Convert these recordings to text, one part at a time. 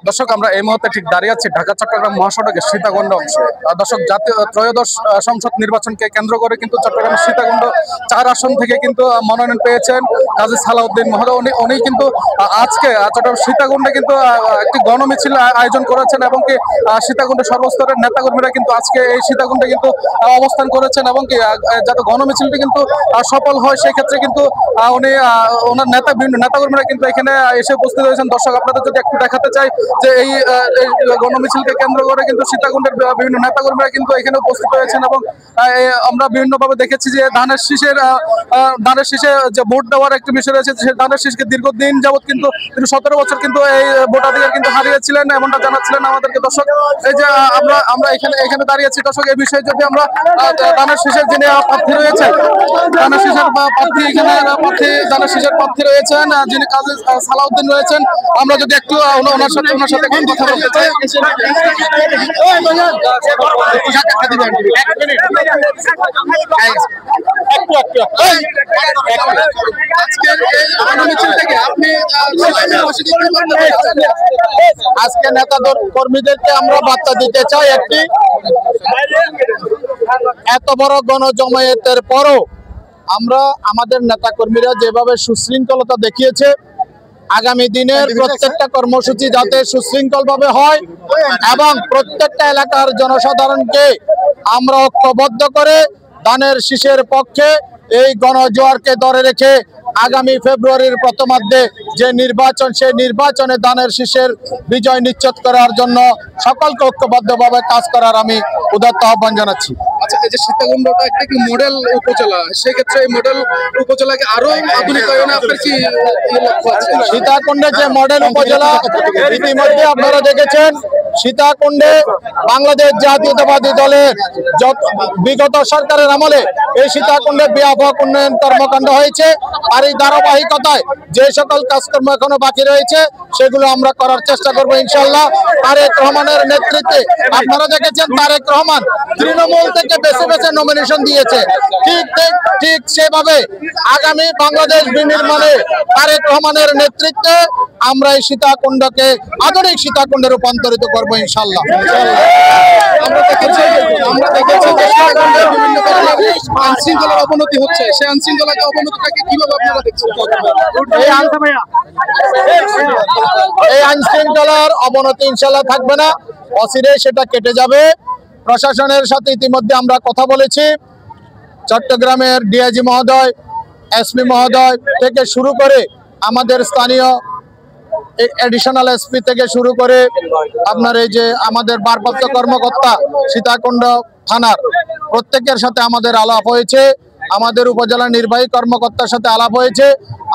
দর্শক, আমরা এই মুহূর্তে ঠিক দাঁড়িয়ে আছি ঢাকা চট্টগ্রাম মহাসড়কের সীতাকুণ্ড অংশে। দর্শক, জাতীয় ত্রয়োদশ সংসদ নির্বাচনকে কেন্দ্র করে কিন্তু চট্টগ্রামের সীতাকুণ্ড 4 আসন থেকে কিন্তু মনোনয়ন পেয়েছেন কাজী সালাউদ্দিন মহোদয়। উনি কিন্তু আজকে চট্টগ্রাম সীতাকুণ্ডে কিন্তু একটি গণমিছিল আয়োজন করেছেন এবং কি সীতাকুণ্ডের সর্বস্তরের নেতাকর্মীরা কিন্তু আজকে এই সীতাকুণ্ডে কিন্তু অবস্থান করেছেন এবং কি যাতে গণমিছিলটি কিন্তু সফল হয় সেই ক্ষেত্রে কিন্তু উনি ওনার বিভিন্ন নেতাকর্মীরা কিন্তু এখানে এসে উপস্থিত হয়েছেন। দর্শক, আপনাদের যদি একটু দেখাতে চাই যে এই গণমিছিলকে কেন্দ্র করে কিন্তু সীতাকুণ্ডের বিভিন্ন নেতাকর্মীরা কিন্তু এখানে উপস্থিত হয়েছেন এবং আমরা বিভিন্নভাবে দেখেছি যে ধানের শীষে যে ভোট দেওয়ার একটি বিষয় রয়েছে। সেই ধানের শীষকে দীর্ঘদিন যাবৎ কিন্তু 17 বছর কিন্তু এই ভোটাধিকার কিন্তু হারিয়েছিলেন, এমনটা জানাচ্ছিলেন আমাদেরকে। দর্শক, এই যে আমরা এখানে দাঁড়িয়েছি দর্শক, এই বিষয়ে যদি আমরা ধানের শীষের যিনি প্রার্থী রয়েছেন, ধানের শীষের প্রার্থী রয়েছেন যিনি কাজী সালাউদ্দিন রয়েছেন, আমরা যদি একটু ওনার সাথে কথা বলতে চাই। আজকে নেতা কর্মীদেরকে আমরা বার্তা দিতে চাই একটি, এত বড় গণজমায়েতের পরও আমরা আমাদের নেতা কর্মীরা যেভাবে সুশৃঙ্খলতা দেখিয়েছে, আগামী দিনের প্রত্যেকটা কর্মসূচি যাতে সুশৃঙ্খল ভাবে হয় এবং প্রত্যেকটা এলাকার জনসাধারণকে আমরা ঐক্যবদ্ধ করে ধানের শীষের পক্ষে এই গণজোয়ারকে ধরে রেখে আগামী ফেব্রুয়ারির প্রথমার্ধে যে নির্বাচন, সেই নির্বাচনে ধানের শীষের বিজয় নিশ্চিত করার জন্য সকলকে ঐক্যবদ্ধভাবে কাজ করার আমি উদাত্ত আহ্বান জানাচ্ছি। আচ্ছা, এই যে সীতাকুণ্ডটা একটি মডেল উপজেলা, সেক্ষেত্রে এই মডেল উপজেলাকে আরো আধুনিকায়নে আপনার কি লক্ষ্য আছে? সীতাকুণ্ডে যে মডেল উপজেলা ইতিমধ্যে আপনারা দেখেছেন, সীতাকুণ্ডে বাংলাদেশ জাতীয়তাবাদী দলের বিগত সরকারের আমলে এই সীতাকুণ্ডে ব্যাপক উন্নয়ন কর্মকাণ্ড হয়েছে। আর এই ধারাবাহিকতায় যে সকল কাজকর্ম এখনো বাকি রয়েছে সেগুলো আমরা করার চেষ্টা করবো ইনশাল্লাহ। তারেক রহমানের নেতৃত্বে আপনারা দেখেছেন তারেক রহমান তৃণমূল থেকে বেছে বেছে নমিনেশন দিয়েছে। ঠিক সেভাবে আগামী বাংলাদেশ বিনির্মাণে তারেক রহমানের নেতৃত্বে আমরা এই সীতাকুণ্ডকে আধুনিক সীতাকুণ্ডে রূপান্তরিত করবো ইনশাল্লাহ। আমরা দেখেছি বিভিন্ন কারণে আইনশৃঙ্খলার অবনতি হচ্ছে, সেই আইনশৃঙ্খলাকে অবনতিটাকে কিভাবে আপনারা দেখছেন? এই আইনশৃঙ্খলার অবনতি ইনশাল্লাহ থাকবে না, অচিরেই সেটা কেটে যাবে। প্রশাসনের সাথে ইতিমধ্যে আমরা কথা বলেছি, চট্টগ্রামের ডিআইজি মহোদয়, এসপি মহোদয় থেকে শুরু করে আমাদের স্থানীয় এডিশনাল এসপি থেকে শুরু করে আপনার এই যে আমাদের ভারপ্রাপ্ত কর্মকর্তা সীতাকুণ্ড থানার প্রত্যেকের সাথে আমাদের আলাপ হয়েছে, আমাদের উপজেলা নির্বাহী কর্মকর্তার সাথে আলাপ হয়েছে।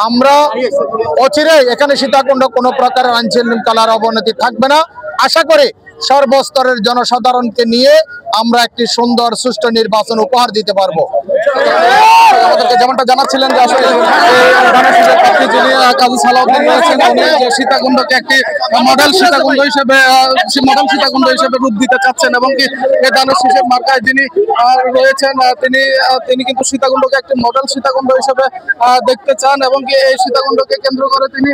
আমরা অচিরেই এখানে সীতাকুণ্ড কোনো প্রকারের আইনশৃঙ্খলার অবনতি থাকবে না। আশা করি সর্বস্তরের জনসাধারণকে নিয়ে আমরা একটি সুন্দর সুষ্ঠু নির্বাচন উপহার দিতে পারবো। আমাদেরকে যেমনটা জানাচ্ছিলেন যে আসলে যিনি কাজী সালাউদ্দিন রয়েছেন, উনি সীতাকুণ্ডকে একটি মডেল সীতাকুণ্ড হিসেবে রূপ দিতে চাচ্ছেন এবং কি এই ধানের শীষের মার্কায় যিনি রয়েছেন তিনি কিন্তু সীতাকুণ্ডকে একটি মডেল সীতাকুণ্ড হিসেবে দেখতে চান এবং কি এই সীতাকুণ্ডকে কেন্দ্র করে তিনি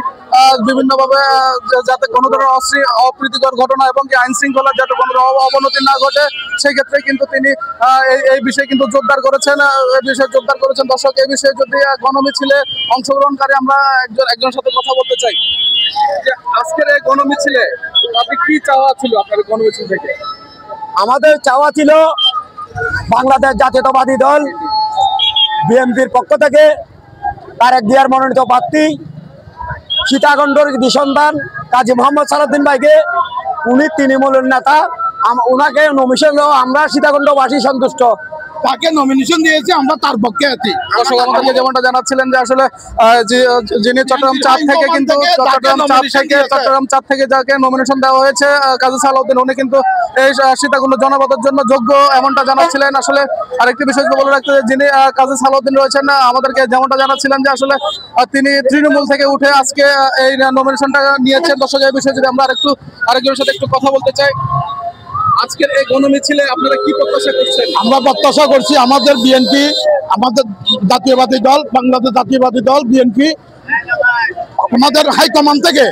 বিভিন্নভাবে যাতে কোনো ধরনের অপ্রীতিকর ঘটনা এবং কি আইন শৃঙ্খলার যাতে কোনো অবনতি না ঘটে সেই ক্ষেত্রে কিন্তু তিনি এই বিষয়ে কিন্তু জোরদার করেছেন। দর্শক, এই বিষয়ে যদি গণমিছিলে অংশগ্রহণকারী আমরা একজনের সাথে কথা বলতে চাই যে আজকের এই গণমিছিলে আপনি কি চাওয়া ছিল? আপনার গণমিছিল থেকে আমাদের চাওয়া ছিল বাংলাদেশ জাতীয়তাবাদী দল বিএনপির পক্ষ থেকে তারেক জিয়ার মনোনীত প্রার্থী সীতাকুণ্ডর সন্তান কাজী মোহাম্মদ সালাউদ্দিন ভাইকে, উনি তৃণমূলের নেতা, ওনাকে নমিনেশন আমরা সীতাকুণ্ডবাসী সন্তুষ্ট, তাকে নমিনেশন দিয়েছে, আমরা তার পক্ষে আছি। আমাদেরকে যেমনটা জানাচ্ছিলেন যে আসলে যিনি চট্টগ্রাম 4 থেকে কিন্তু চট্টগ্রাম 4 থেকে যাকে নমিনেশন দেওয়া হয়েছে কাজী সালাউদ্দিন, উনি কিন্তু এই সীতাকুণ্ড জনপদের জন্য যোগ্য, এমনটা জানাচ্ছিলেন। আসলে আরেকটি বিষয় বলে রাখতে, যিনি কাজী সালাউদ্দিন রয়েছেন আমাদেরকে যেমনটা জানাচ্ছিলেন যে আসলে তিনি তৃণমূল থেকে উঠে আজকে এই নমিনেশনটা নিয়েছেন। দর্শক, এই বিষয়ে যদি আমরা আরেকজনের সাথে একটু কথা বলতে চাই, আজকের এই গণমিছিলে আপনারা কি প্রত্যাশা করছেন? আমরা প্রত্যাশা করছি আমাদের বিএনপি, আমাদের জাতীয়বাদী দল, বাংলাদেশ জাতীয়বাদী দল বিএনপি, আমাদের হাইকমান্ড থেকে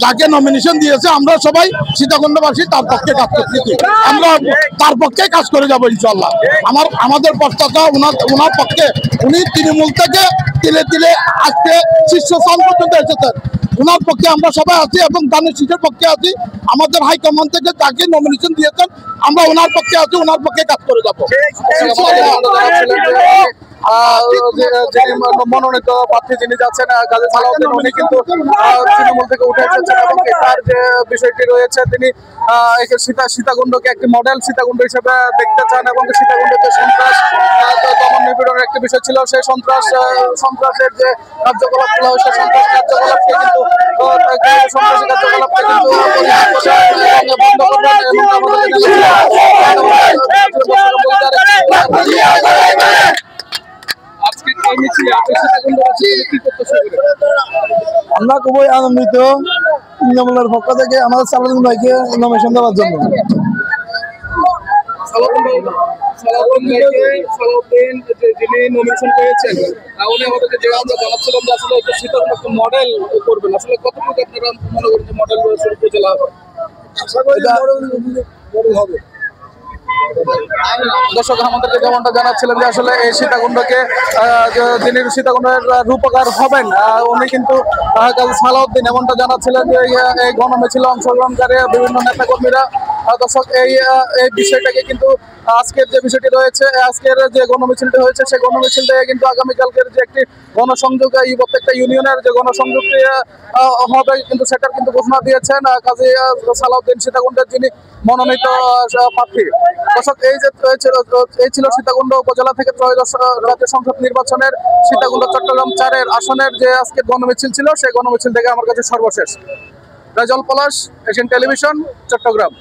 যাকে নমিনেশন দিয়েছে আমরা সবাই সীতাকুণ্ডবাসী তার পক্ষে কাজ করতেছি, আমরা তার পক্ষে কাজ করে যাবো ইনশাল্লাহ। আমাদের প্রস্তাবটা ওনার পক্ষে, উনি তৃণমূল থেকে তিলে তিলে আজকে শীর্ষ স্থান পর্যন্ত এসেছেন, ওনার পক্ষে আমরা সবাই আছি এবং ধানের শীষের পক্ষে আছি। আমাদের হাইকমান্ড থেকে যাকে নমিনেশন দিয়েছেন আমরা ওনার পক্ষে আছি, ওনার পক্ষে কাজ করে যাবো। যিনি মনোনীত প্রার্থী যিনি যাচ্ছেন কাজী সালাউদ্দিন, উনি কিন্তু তৃণমূল থেকে উঠে এসেছেন এবং তার যে বিষয়টি রয়েছে তিনি সীতাকুণ্ডকে একটি মডেল সীতাকুণ্ড হিসেবে দেখতে চান এবং সীতাকুণ্ডে যে সন্ত্রাস দমন নিপীড়নের একটি বিষয় ছিল সেই সন্ত্রাসের যে কার্যকলাপগুলো সেই সন্ত্রাস কার্যকলাপকে কিন্তু সন্ত্রাসী কার্যকলাপকে কিন্তু বন্ধ করবেন এবং আজকের এই মিছিলে আপনি সীতাকুণ্ডবাসী কি প্রত্যাশা করেন? আমরা খুবই আনন্দিত তৃণমূলের পক্ষ থেকে আমাদের সালাউদ্দিন ভাইকে নমিনেশন দেওয়ার জন্য। সালাউদ্দিন যিনি নমিনেশন পেয়েছেন উনি আমাদেরকে যে আমরা জানাচ্ছিলাম যে আসলে সীতাকুণ্ড একটা মডেল করবেন, আসলে কতটুকু আপনারা মনে করেন যে মডেল উপজেলা হবে? আশা করি মডেল হবে। দর্শক আমাদেরকে যেমনটা জানাচ্ছিলেন যে আসলে এই সীতাকুণ্ডকে যিনি সীতাকুণ্ডের রূপকার হবেন উনি কিন্তু কাজী সালাউদ্দিন এমনটা জানাচ্ছিলেন যে এই গণমিছিলে অংশগ্রহণকারী বিভিন্ন নেতাকর্মীরা। দর্শক এই বিষয়টাকে কিন্তু আজকের যে বিষয়টি রয়েছে, আজকের যে গণমিছিলটি হয়েছে সেই গণমিছিল থেকে কিন্তু আগামীকালকের যে একটি গণসংযোগ এই প্রত্যেকটা ইউনিয়নের যে গণসংযোগটি হবে কিন্তু সেটার কিন্তু ঘোষণা দিয়েছেন কাজী সালাউদ্দিন সীতাকুণ্ডের যিনি মনোনীত প্রার্থী। দর্শক এই ছিল সীতাকুণ্ড উপজেলা থেকে ত্রয়োদশ জাতীয় সংসদ নির্বাচনের সীতাকুণ্ড চট্টগ্রাম 4 আসনের যে আজকে গণমিছিল ছিল সেই গণমিছিল থেকে আমার কাছে সর্বশেষ। রেজাউল পলাশ, এশিয়ান টেলিভিশন, চট্টগ্রাম।